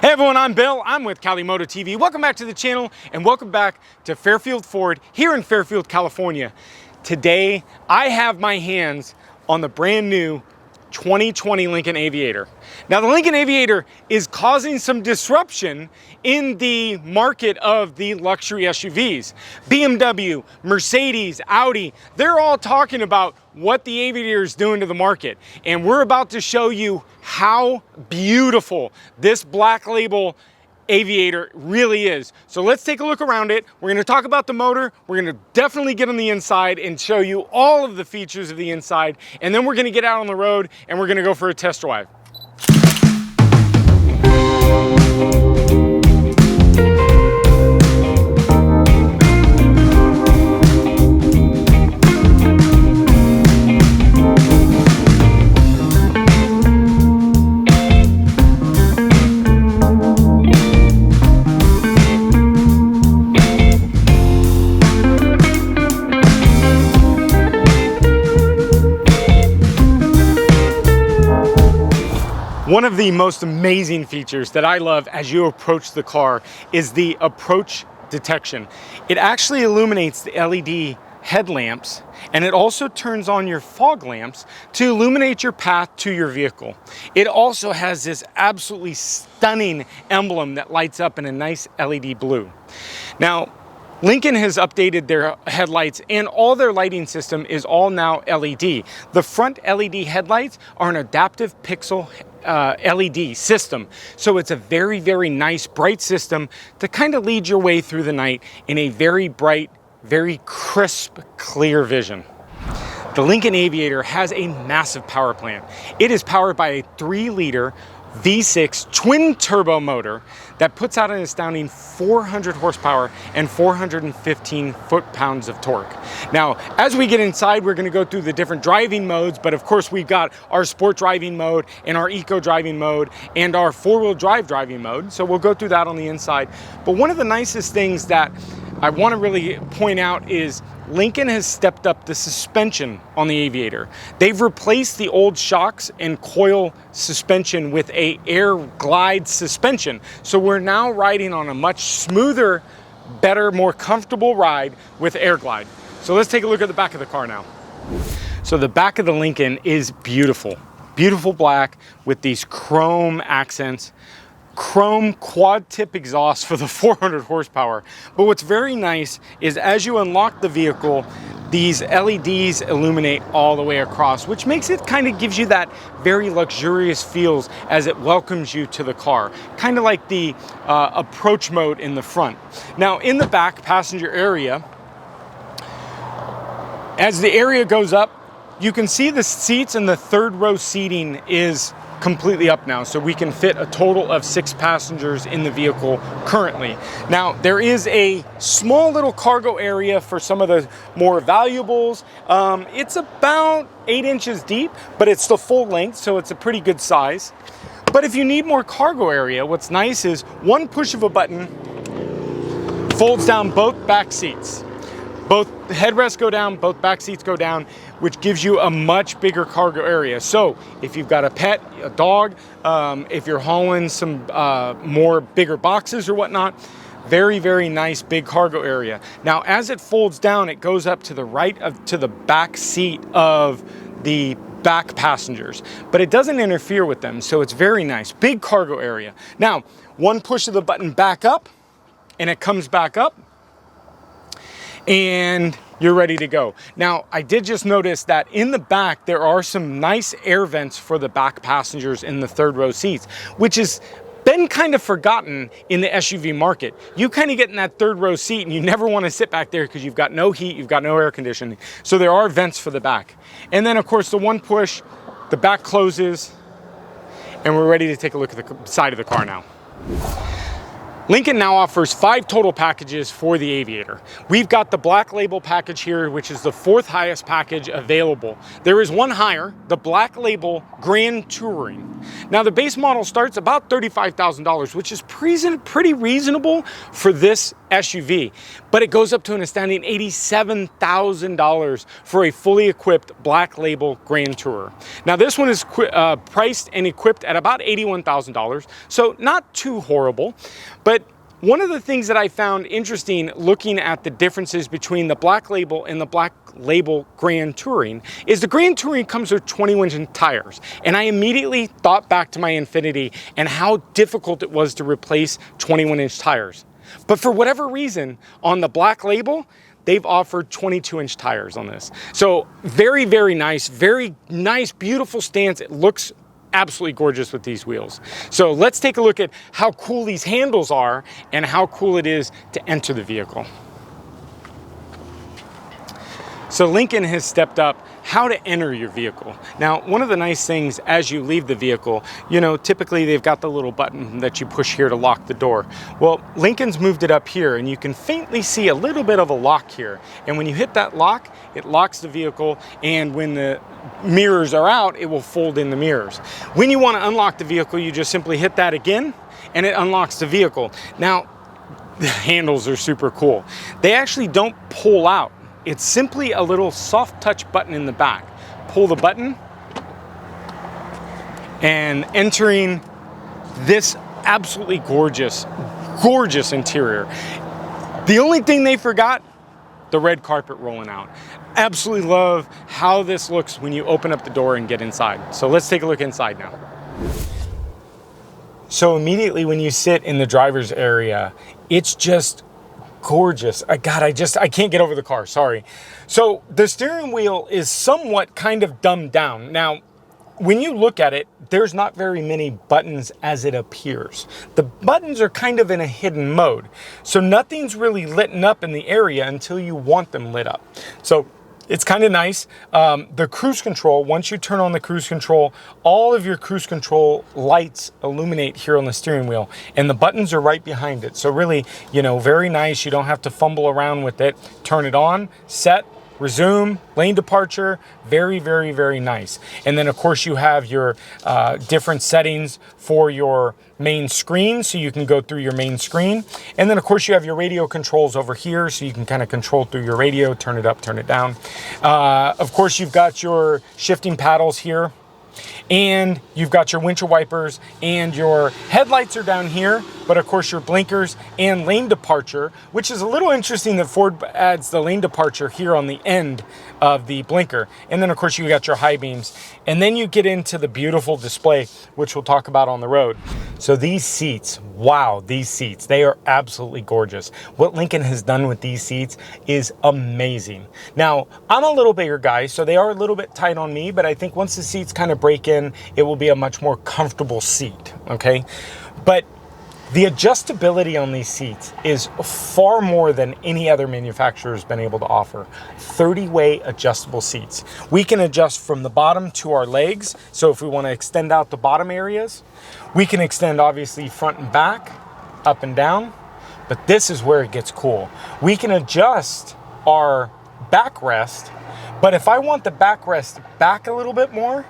Hey everyone, I'm Bill. I'm with Cali Moto TV. Welcome back to the channel and welcome back to Fairfield Ford here in Fairfield, California. Today, I have my hands on the brand new 2020 Lincoln Aviator. Now the Lincoln Aviator is causing some disruption in the market of the luxury SUVs. BMW, Mercedes, Audi, they're all talking about what the Aviator is doing to the market. And we're about to show you how beautiful this black label Aviator really is. So let's take a look around it. We're going to talk about the motor. We're going to definitely get on the inside and show you all of the features of the inside. And then we're going to get out on the road and we're going to go for a test drive. One of the most amazing features that I love as you approach the car is the approach detection. It actually illuminates the LED headlamps and it also turns on your fog lamps to illuminate your path to your vehicle. It also has this absolutely stunning emblem that lights up in a nice LED blue. Now, Lincoln has updated their headlights and all their lighting system is all now LED. The front LED headlights are an adaptive pixel LED system. So it's a very, very nice bright system to kind of lead your way through the night in a very bright, very crisp, clear vision. The Lincoln Aviator has a massive power plant. It is powered by a 3-liter V6 twin turbo motor that puts out an astounding 400 horsepower and 415 foot-pounds of torque. Now, as we get inside, we're going to go through the different driving modes, but of course we've got our sport driving mode and our eco driving mode and our four-wheel drive driving mode. So we'll go through that on the inside. But one of the nicest things that I want to really point out is Lincoln has stepped up the suspension on the Aviator. They've replaced the old shocks and coil suspension with a air glide suspension. So we're now riding on a much smoother, better, more comfortable ride with air glide. So let's take a look at the back of the car now. So the back of the Lincoln is beautiful. Beautiful black with these chrome accents. Chrome quad tip exhaust for the 400 horsepower. But what's very nice is as you unlock the vehicle, these LEDs illuminate all the way across, which makes it kind of gives you that very luxurious feels as it welcomes you to the car. Kind of like the approach mode in the front. Now in the back passenger area, as the area goes up, you can see the seats in the third row seating is completely up now, so we can fit a total of 6 passengers in the vehicle currently. Now there is a small little cargo area for some of the more valuables. It's about 8 inches deep, but it's the full length, so it's a pretty good size. But if you need more cargo area, what's nice is one push of a button folds down both back seats. Both headrests go down, both back seats go down, which gives you a much bigger cargo area. So if you've got a pet, a dog, if you're hauling some more bigger boxes or whatnot, very, very nice big cargo area. Now, as it folds down, it goes up to the right to the back seat of the back passengers, but it doesn't interfere with them. So it's very nice, big cargo area. Now, one push of the button back up and it comes back up, and you're ready to go. Now, I did just notice that in the back, there are some nice air vents for the back passengers in the third row seats, which has been kind of forgotten in the SUV market. You kind of get in that third row seat and you never want to sit back there because you've got no heat, you've got no air conditioning. So there are vents for the back. And then of course, the one push, the back closes, and we're ready to take a look at the side of the car now. Lincoln now offers 5 total packages for the Aviator. We've got the Black Label package here, which is the 4th highest package available. There is one higher, the Black Label Grand Touring. Now the base model starts about $35,000, which is pretty reasonable for this SUV, but it goes up to an astounding $87,000 for a fully equipped Black Label Grand Tourer. Now this one is priced and equipped at about $81,000, so not too horrible. But one of the things that I found interesting looking at the differences between the Black Label and the Black Label Grand Touring is the Grand Touring comes with 21-inch tires. And I immediately thought back to my Infiniti and how difficult it was to replace 21-inch tires. But for whatever reason, on the Black Label, they've offered 22-inch tires on this. So very, very nice, beautiful stance. It looks absolutely gorgeous with these wheels. So let's take a look at how cool these handles are and how cool it is to enter the vehicle. So Lincoln has stepped up how to enter your vehicle. Now, one of the nice things as you leave the vehicle, you know, typically they've got the little button that you push here to lock the door. Well, Lincoln's moved it up here and you can faintly see a little bit of a lock here. And when you hit that lock, it locks the vehicle, and when the mirrors are out, it will fold in the mirrors. When you want to unlock the vehicle, you just simply hit that again and it unlocks the vehicle. Now, the handles are super cool. They actually don't pull out. It's simply a little soft touch button in the back. Pull the button and entering this absolutely gorgeous interior. The only thing they forgot, the red carpet rolling out. Absolutely love how this looks when you open up the door and get inside. So let's take a look inside now. So immediately when you sit in the driver's area, it's just gorgeous. I can't get over the car, sorry. So the steering wheel is somewhat kind of dumbed down. Now, when you look at it, there's not very many buttons as it appears. The buttons are kind of in a hidden mode. So nothing's really lit up in the area until you want them lit up. So it's kind of nice. The cruise control, once you turn on the cruise control, all of your cruise control lights illuminate here on the steering wheel, and the buttons are right behind it. So really, you know, very nice. You don't have to fumble around with it. Turn it on, set, resume, lane departure, very, very, very nice. And then of course you have your different settings for your main screen, so you can go through your main screen. And then of course you have your radio controls over here, so you can kind of control through your radio, turn it up, turn it down. Of course you've got your shifting paddles here, and you've got your windshield wipers, and your headlights are down here, but of course your blinkers and lane departure, which is a little interesting that Ford adds the lane departure here on the end of the blinker. And then of course you got your high beams, and then you get into the beautiful display, which we'll talk about on the road. So these seats, wow, these seats, they are absolutely gorgeous. What Lincoln has done with these seats is amazing. Now, I'm a little bigger guy, so they are a little bit tight on me, but I think once the seats kind of break in, it will be a much more comfortable seat, okay? But the adjustability on these seats is far more than any other manufacturer has been able to offer. 30-way adjustable seats. We can adjust from the bottom to our legs. So if we want to extend out the bottom areas, we can extend obviously front and back, up and down. But this is where it gets cool. We can adjust our backrest, but if I want the backrest back a little bit more,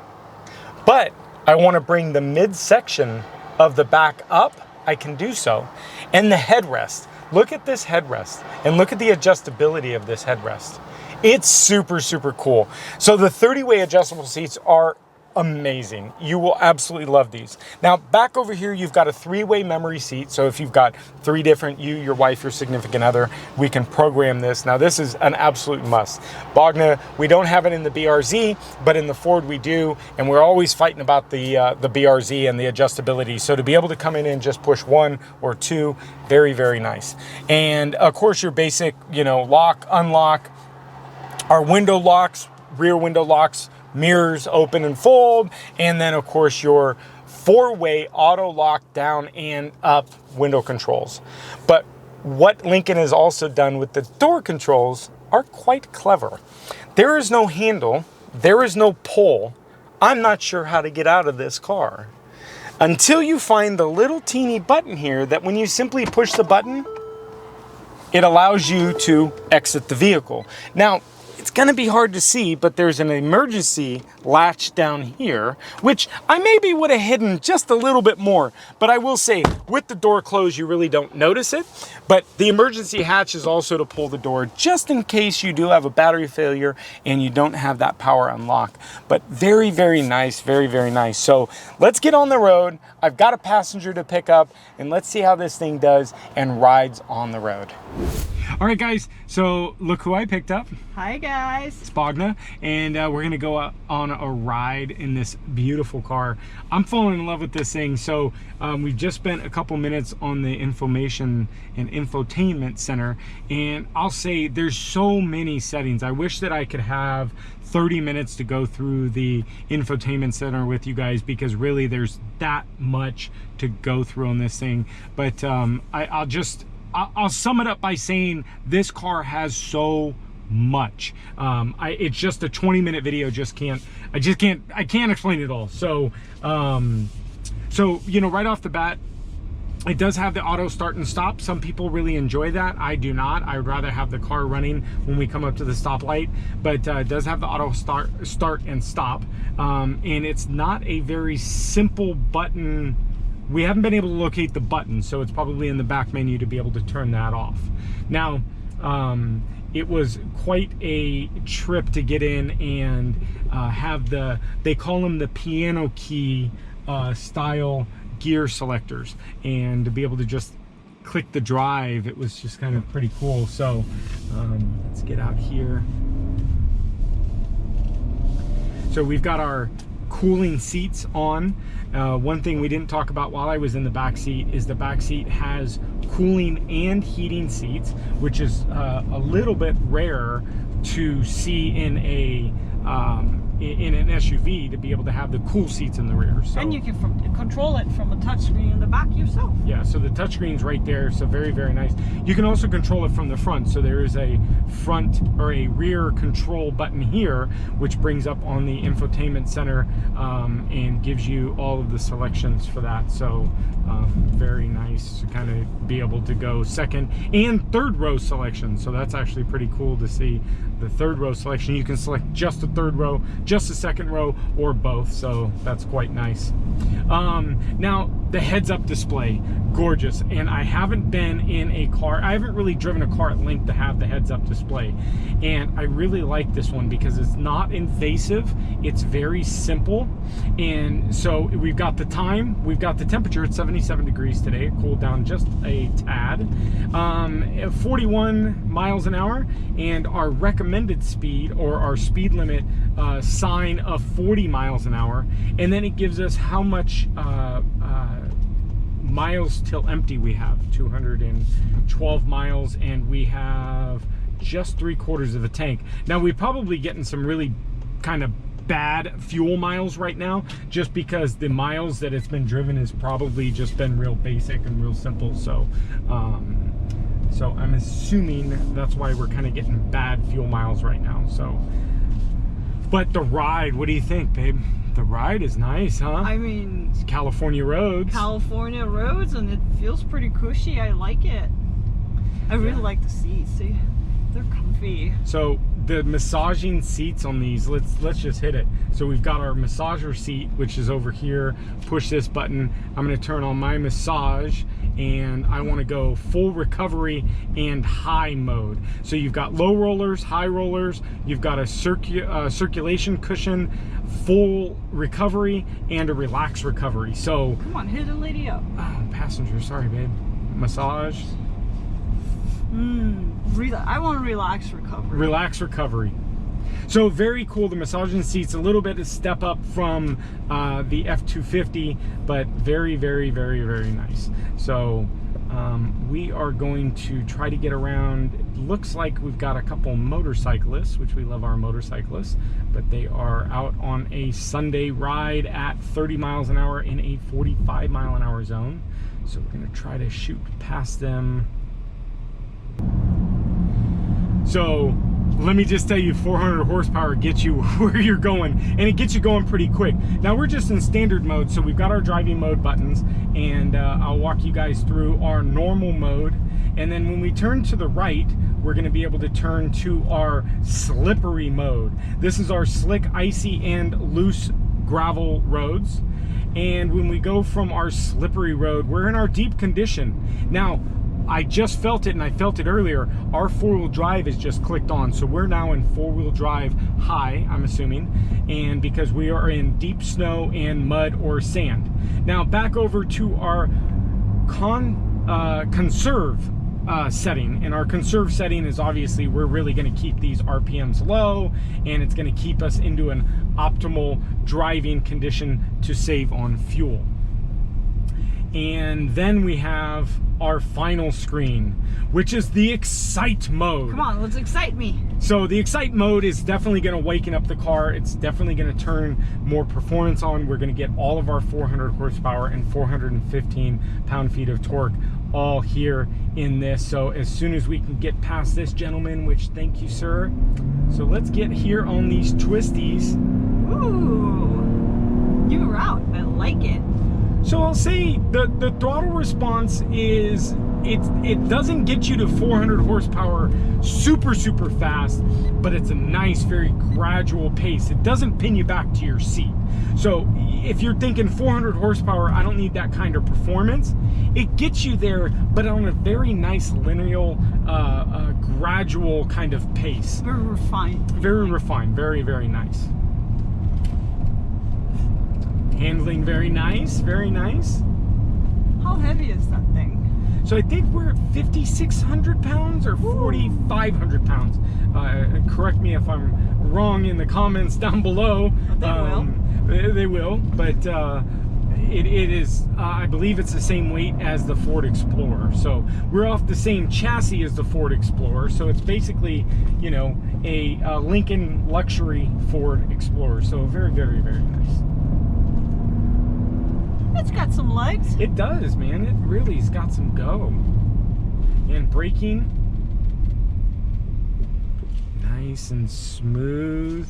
but I want to bring the midsection of the back up, I can do so. And the headrest, look at this headrest and look at the adjustability of this headrest. It's super, super cool. So the 30-way adjustable seats are amazing. You will absolutely love these. Now back over here, you've got a 3-way memory seat. So if you've got 3 different, you, your wife, your significant other, we can program this. Now this is an absolute must. Bogna, we don't have it in the BRZ, but in the Ford we do, and we're always fighting about the BRZ and the adjustability. So to be able to come in and just push 1 or 2, very, very nice. And of course your basic, you know, lock, unlock, our window locks, rear window locks, mirrors open and fold, and then of course your 4-way auto lock down and up window controls. But what Lincoln has also done with the door controls are quite clever. There is no handle, there is no pull. I'm not sure how to get out of this car. until you find the little teeny button here that when you simply push the button, it allows you to exit the vehicle. Now, it's gonna be hard to see, but there's an emergency latch down here, which I maybe would have hidden just a little bit more, but I will say, with the door closed, you really don't notice it. But the emergency hatch is also to pull the door, just in case you do have a battery failure and you don't have that power unlock. But very, very nice, very, very nice. So let's get on the road. I've got a passenger to pick up, and let's see how this thing does and rides on the road. All right, guys, so look who I picked up. Hi, guys. It's Bogna, and we're gonna go on a ride in this beautiful car. I'm falling in love with this thing. So we've just spent a couple minutes on the information and infotainment center, and I'll say there's so many settings. I wish that I could have 30 minutes to go through the infotainment center with you guys, because really there's that much to go through on this thing. But I'll sum it up by saying this car has so much. It's just a 20-minute video. I can't explain it all. So you know, right off the bat, it does have the auto start and stop. Some people really enjoy that. I do not. I would rather have the car running when we come up to the stoplight, but it does have the auto start and stop. And it's not a very simple button. We haven't been able to locate the button, so it's probably in the back menu to be able to turn that off. Now, it was quite a trip to get in and have they call them the piano key style gear selectors, and to be able to just click the drive, it was just kind of pretty cool. So let's get out here. So we've got our cooling seats on. One thing we didn't talk about while I was in the back seat is the back seat has cooling and heating seats, which is a little bit rare to see in an SUV, to be able to have the cool seats in the rear. So, and you can control it from a touchscreen in the back yourself. Yeah, so the touchscreen's right there, so very, very nice. You can also control it from the front, so there is a front or a rear control button here, which brings up on the infotainment center and gives you all of the selections for that. So very nice to kind of be able to go second and third row selection. So that's actually pretty cool to see the third row selection. You can select just the third row, just the second row, or both, so that's quite nice. Now the heads-up display, gorgeous. And I haven't been in a car, I haven't really driven a car at length to have the heads-up display, and I really like this one because it's not invasive, it's very simple. And so we've got the time, we've got the temperature at 77 degrees today, it cooled down just a tad, 41 miles an hour, and our recommended speed, or our speed limit sign, of 40 miles an hour. And then it gives us how much miles till empty we have, 212 miles, and we have just 3/4 of a tank. Now we're probably getting some really kind of bad fuel miles right now, just because the miles that it's been driven has probably just been real basic and real simple. So so I'm assuming that's why we're kind of getting bad fuel miles right now. So, but the ride, what do you think, babe? The ride is nice, huh? I mean, it's California roads. California roads, and it feels pretty cushy. I like it. I really like the seats. See, they're comfy. So the massaging seats on these, let's just hit it. So we've got our massager seat, which is over here. Push this button. I'm going to turn on my massage, and I want to go full recovery and high mode. So you've got low rollers, high rollers, you've got a circulation cushion, full recovery, and a relaxed recovery. So come on, hit a lady up. Oh, passenger, sorry babe. Massage. I want to relax recovery. Relax recovery. So very cool. The massaging seat's a little bit of step up from the F250, but very, very, very, very nice. So we are going to try to get around. It looks like we've got a couple motorcyclists, which we love our motorcyclists, but they are out on a Sunday ride at 30 miles an hour in a 45 mile an hour zone. So we're going to try to shoot past them. So let me just tell you, 400 horsepower gets you where you're going, and it gets you going pretty quick. Now we're just in standard mode, so we've got our driving mode buttons, and I'll walk you guys through our normal mode. And then when we turn to the right, we're going to be able to turn to our slippery mode. This is our slick, icy, and loose gravel roads. And when we go from our slippery road, we're in our deep condition. Now, I just felt it, and I felt it earlier. Our four-wheel drive is just clicked on, so we're now in four-wheel drive high, I'm assuming, and because we are in deep snow and mud or sand. Now back over to our conserve setting, and our conserve setting is obviously we're really going to keep these RPMs low, and it's going to keep us into an optimal driving condition to save on fuel. And then we have our final screen, which is the excite mode. Come on, let's excite me. So the excite mode is definitely going to waken up the car. It's definitely going to turn more performance on. We're going to get all of our 400 horsepower and 415 pound-feet of torque all here in this. So as soon as we can get past this gentleman, which thank you, sir. So let's get here on these twisties. Ooh, new route, I like it. So I'll say the throttle response is, it doesn't get you to 400 horsepower super fast, but it's a nice, very gradual pace. It doesn't pin you back to your seat. So if you're thinking 400 horsepower, I don't need that kind of performance, it gets you there, but on a very nice linear, gradual kind of pace. Very refined. Very refined, very nice. Handling very nice, very nice. How heavy is that thing? So I think we're at 5,600 pounds or 4,500 pounds. Correct me if I'm wrong in the comments down below. They will, but it is, I believe it's the same weight as the Ford Explorer. So we're off the same chassis as the Ford Explorer. So it's basically, you know, a Lincoln luxury Ford Explorer. So very nice. It's got some legs. It does, man. It really's got some go. And braking, nice and smooth.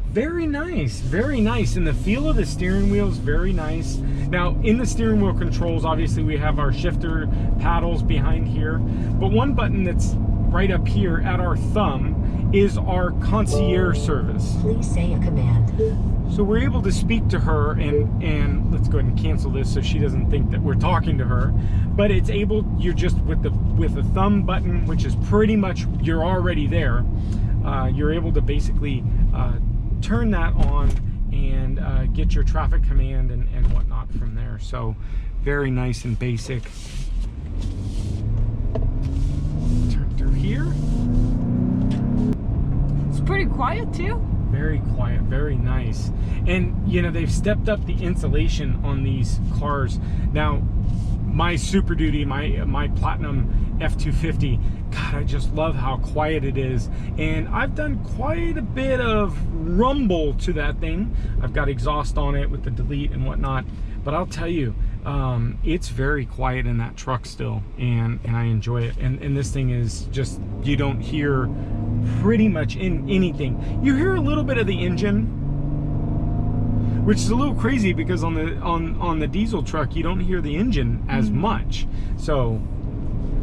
Very nice, very nice. And the feel of the steering wheel is very nice. Now, in the steering wheel controls, obviously we have our shifter paddles behind here. But one button that's right up here at our thumb is our concierge service. Please say a command. So we're able to speak to her, and let's go ahead and cancel this so she doesn't think that we're talking to her. But it's able, you're just with the thumb button, which is pretty much, you're already there. You're able to basically turn that on and get your traffic command and whatnot from there. So very nice and basic. Turn through here. It's pretty quiet too. Very quiet, very nice. And you know, they've stepped up the insulation on these cars. Now, my Super Duty, my Platinum F250, God, I just love how quiet it is. And I've done quite a bit of rumble to that thing. I've got exhaust on it with the delete and whatnot. But I'll tell you, it's very quiet in that truck still, and I enjoy it. And this thing is just, you don't hear pretty much in anything. You hear a little bit of the engine, which is a little crazy because on the diesel truck you don't hear the engine as much. So,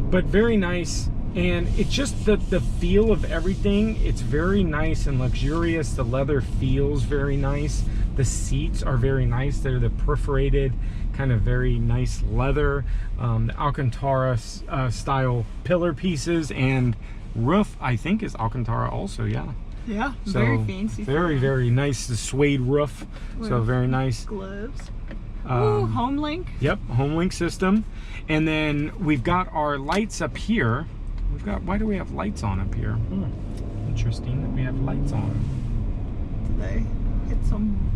but very nice. And it's just the feel of everything. It's very nice and luxurious. The leather feels very nice. The seats are very nice. They're the perforated kind of very nice leather. The Alcantara style pillar pieces, and roof I think is Alcantara also. Yeah, so very fancy. Very nice. The suede roof, so very nice. Gloves. Ooh, HomeLink. Yep, HomeLink system. And then we've got our lights up here. We've got, why do we have lights on up here? Interesting that we have lights on. They hit some.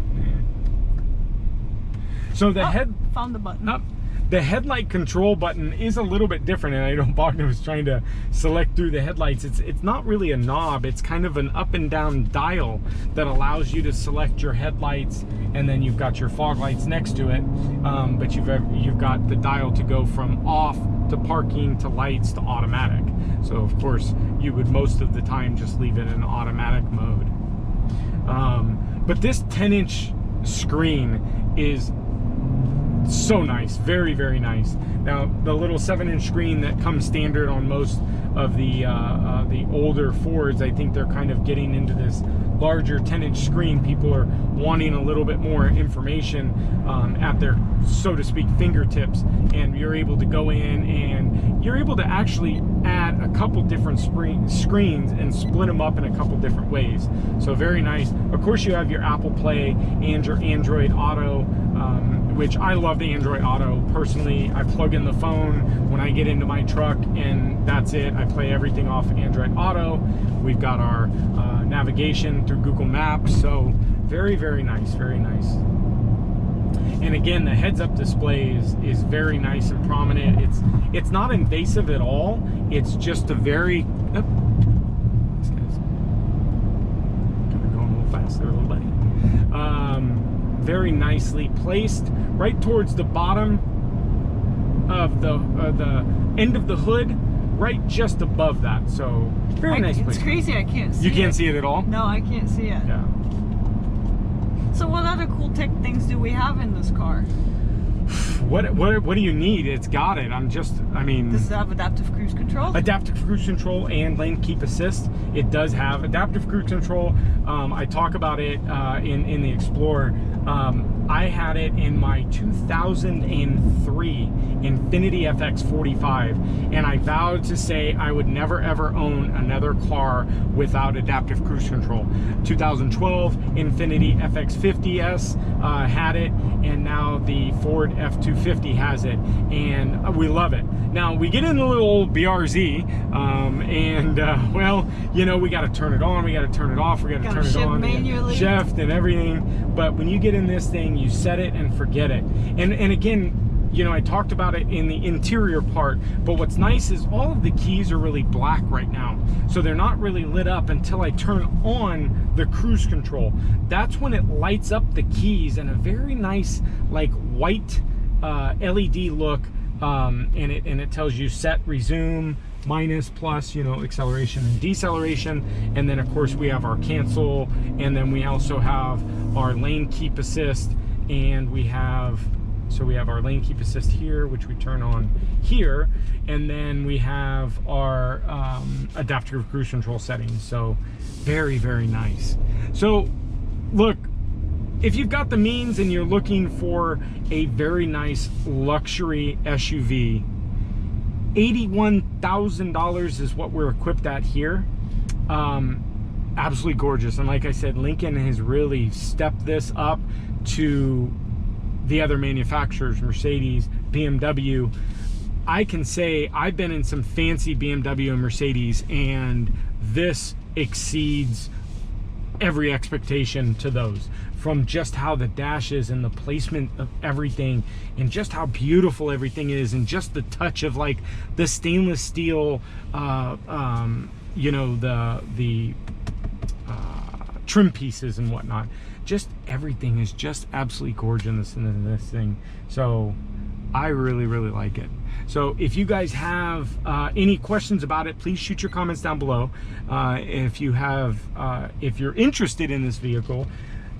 So the found the button. The headlight control button is a little bit different, and I know Bogdan was trying to select through the headlights. It's not really a knob. It's kind of an up and down dial that allows you to select your headlights, and then you've got your fog lights next to it. But you've got the dial to go from off to parking, to lights, to automatic. So of course you would most of the time just leave it in automatic mode. But this 10-inch screen is so nice, very, very nice. Now the little 7-inch screen that comes standard on most of the older Fords, I think they're kind of getting into this larger 10-inch screen. People are wanting a little bit more information at their, so to speak, fingertips, and you're able to go in and you're able to actually add a couple different screens and split them up in a couple different ways. So very nice. Of course you have your Apple Play and your Android Auto, which I love the Android Auto personally. I plug in the phone when I get into my truck and that's it. I play everything off Android Auto. We've got our navigation through Google Maps. So very, very nice, very nice. And again, the heads-up display is very nice and prominent. It's not invasive at all. It's just a very, this guy's kind of going a little fast there, little buddy. Very nicely placed, right towards the bottom of the end of the hood, right just above that. So very nice place. It's crazy, I can't see it. You can't see it at all? No, I can't see it. Yeah. So what other cool tech things do we have in this car? What do you need? It's got it. I mean, Does it have adaptive cruise control? Adaptive cruise control and lane keep assist. It does have adaptive cruise control. I talk about it in the Explorer. I had it in my 2003 Infiniti FX45, and I vowed to say I would never ever own another car without adaptive cruise control. 2012 Infiniti FX50S had it, and now the Ford F250 has it, and we love it. Now we get in a little old BRZ, well, you know, we got to turn it on, we got to turn it off, we got to turn it on, manually, shift and everything. But when you get in this thing, you set it and forget it. And again, you know, I talked about it in the interior part, but what's nice is all of the keys are really black right now, so they're not really lit up until I turn on the cruise control. That's when it lights up the keys in a very nice, like, white LED look, and it tells you set, resume, minus, plus, you know, acceleration and deceleration. And then of course we have our cancel, and then we also have our lane keep assist, and we have our lane keep assist here, which we turn on here, and then we have our adaptive cruise control settings. So very, very nice. So look, if you've got the means and you're looking for a very nice luxury SUV, $81,000 is what we're equipped at here. Absolutely gorgeous. And like I said, Lincoln has really stepped this up to the other manufacturers, Mercedes, BMW. I can say I've been in some fancy BMW and Mercedes, and this exceeds every expectation to those, from just how the dash is and the placement of everything, and just how beautiful everything is, and just the touch of like the stainless steel, you know, the trim pieces and whatnot. Just everything is just absolutely gorgeous in this thing. So I really, really like it. So if you guys have any questions about it, please shoot your comments down below. If you're interested in this vehicle,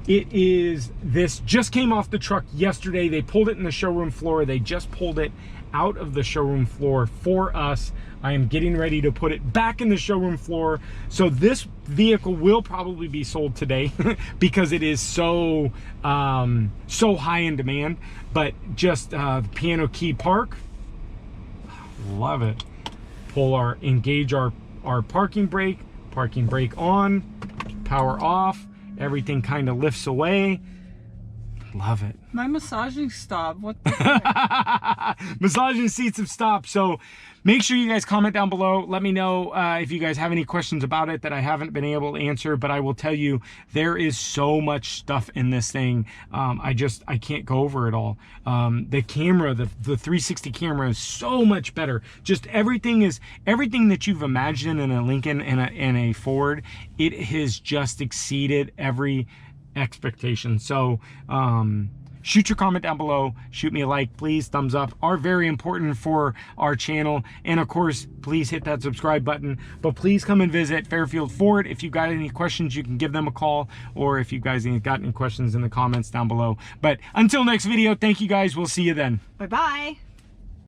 this just came off the truck yesterday. They pulled it in the showroom floor. They just pulled it out of the showroom floor for us. I am getting ready to put it back in the showroom floor. So this vehicle will probably be sold today because it is so high in demand. But just the piano key park, love it. Engage our parking brake on, power off, everything kind of lifts away. Love it. My massaging stopped. What the heck? Massaging seats have stopped. So make sure you guys comment down below. Let me know if you guys have any questions about it that I haven't been able to answer. But I will tell you, there is so much stuff in this thing. I can't go over it all. The camera, the 360 camera is so much better. Just everything that you've imagined in a Lincoln and a Ford. It has just exceeded every expectation. So Shoot your comment down below, shoot me a like, please. Thumbs up are very important for our channel. And of course, please hit that subscribe button. But please come and visit Fairfield Ford. If you've got any questions, you can give them a call, or if you guys ain't got any questions in the comments down below. But until next video, thank you guys. We'll see you then. Bye-bye.